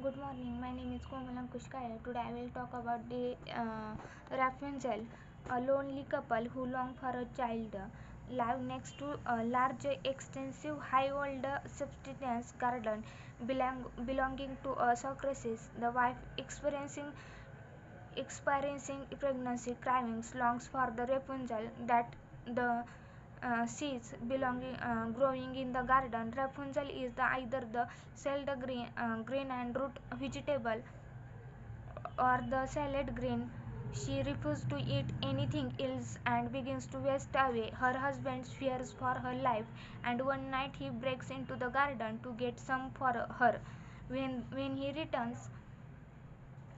Good morning. My name is Komal Ankushkaya. Today I will talk about the Rapunzel, a lonely couple who long for a child. Live next to a large, extensive, high-walled subsistence garden belonging to a circus. The wife, experiencing pregnancy cravings, longs for the Rapunzel that the seeds belonging growing in the garden. Rapunzel is either the salad green and root vegetable or the salad green. She refuses to eat anything else and begins to waste away. Her husband fears for her life, and one night he breaks into the garden to get some for her. When he returns,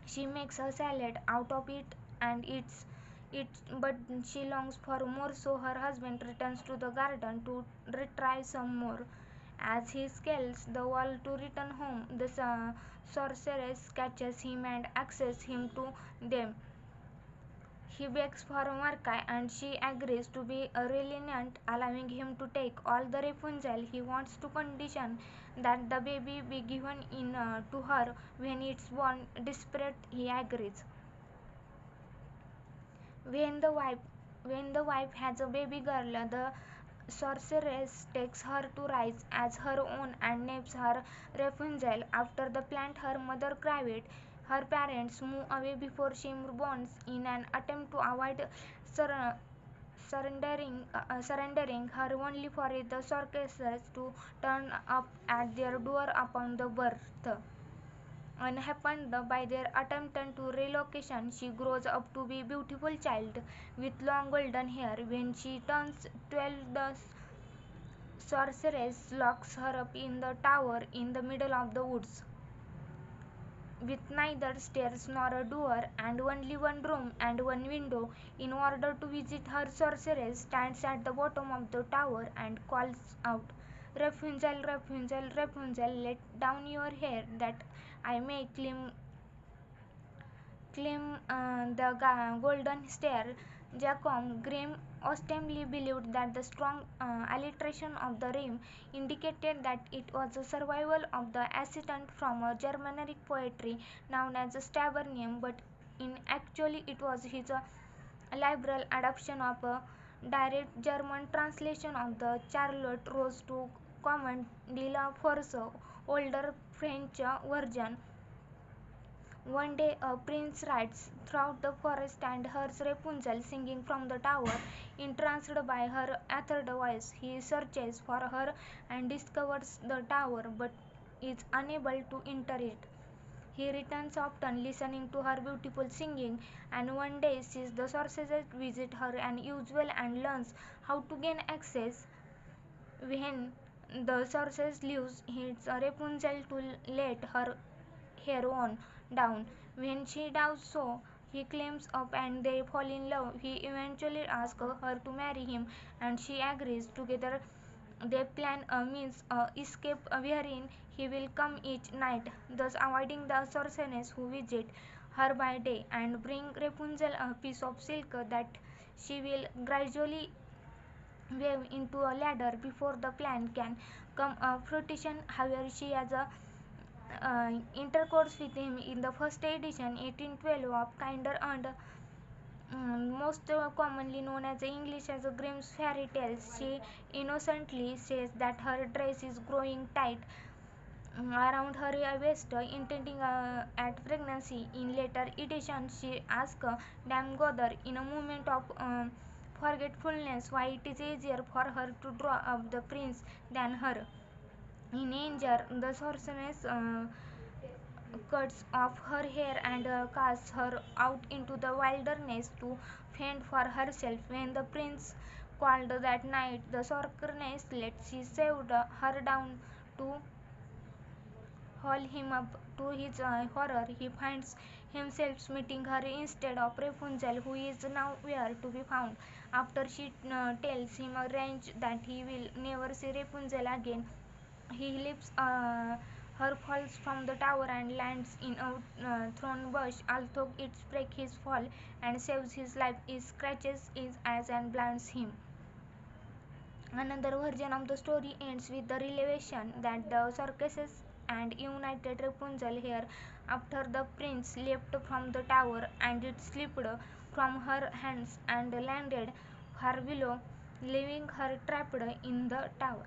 she makes a salad out of it and eats it, but she longs for more, so her husband returns to the garden to retry some more. As he scales the wall to return home, the sorceress catches him and asks him to them. He begs for Markai and she agrees to be lenient, allowing him to take all the Rapunzel. He wants to condition that the baby be given in to her when it's born. Desperate, he agrees. When the wife when the wife has a baby girl, the sorceress takes her to rise as her own and names her Rapunzel after the plant her mother cried. Her parents move away before she borns in an attempt to avoid sur- surrendering her only for the sorceress to turn up at their door upon the birth. Unhampered by their attempt to relocation, she grows up to be a beautiful child with long golden hair. When she turns 12, the sorceress locks her up in the tower in the middle of the woods, with neither stairs nor a door, and only one room and one window. In order to visit her, sorceress stands at the bottom of the tower and calls out, Rapunzel, Rapunzel, Rapunzel, let down your hair that I may climb the golden stair. Jacob Grimm ostensibly believed that the strong alliteration of the rhyme indicated that it was a survival of the ascendant from a Germanic poetry known as Stabernium, but in actually it was his liberal adoption of a direct German translation of the Charlotte Rose to Command de la Force, older French version. One day a prince rides through the forest and hears Rapunzel singing from the tower. Entranced by her ethered voice, he searches for her and discovers the tower but is unable to enter it. He returns often, listening to her beautiful singing, and one day sees the sorceress visit her unusual and learns how to gain access. When the sorceress leaves, it's Rapunzel to let her hair on down. When she does so, he climbs up and they fall in love. He eventually asks her to marry him and she agrees. Together they plan a means escape wherein he will come each night, thus avoiding the sorceress who visit her by day and bring Rapunzel a piece of silk that she will gradually wave into a ladder before the plan can come a fruition. However, she has a intercourse with him in the first edition 1812 of Kinder and most commonly known as English as Grimm's fairy tales. She innocently says that her dress is growing tight around her waist, intending at pregnancy. In later editions, she asks Dame Godher in a moment of forgetfulness why it is easier for her to draw up the prince than her. In anger, the sorceress cuts off her hair and casts her out into the wilderness to fend for herself. When the prince called that night, the sorceress let she saved her down to haul him up. To his horror, he finds himself meeting her instead of Rapunzel, who is nowhere to be found. After she tells him arrange that he will never see Rapunzel again, he leaps her falls from the tower and lands in a thorn bush. Although it breaks his fall and saves his life, it scratches his eyes and blinds him. Another version of the story ends with the revelation that the circus and united Rapunzel here after the prince leapt from the tower, and it slipped from her hands and landed far below, leaving her trapped in the tower.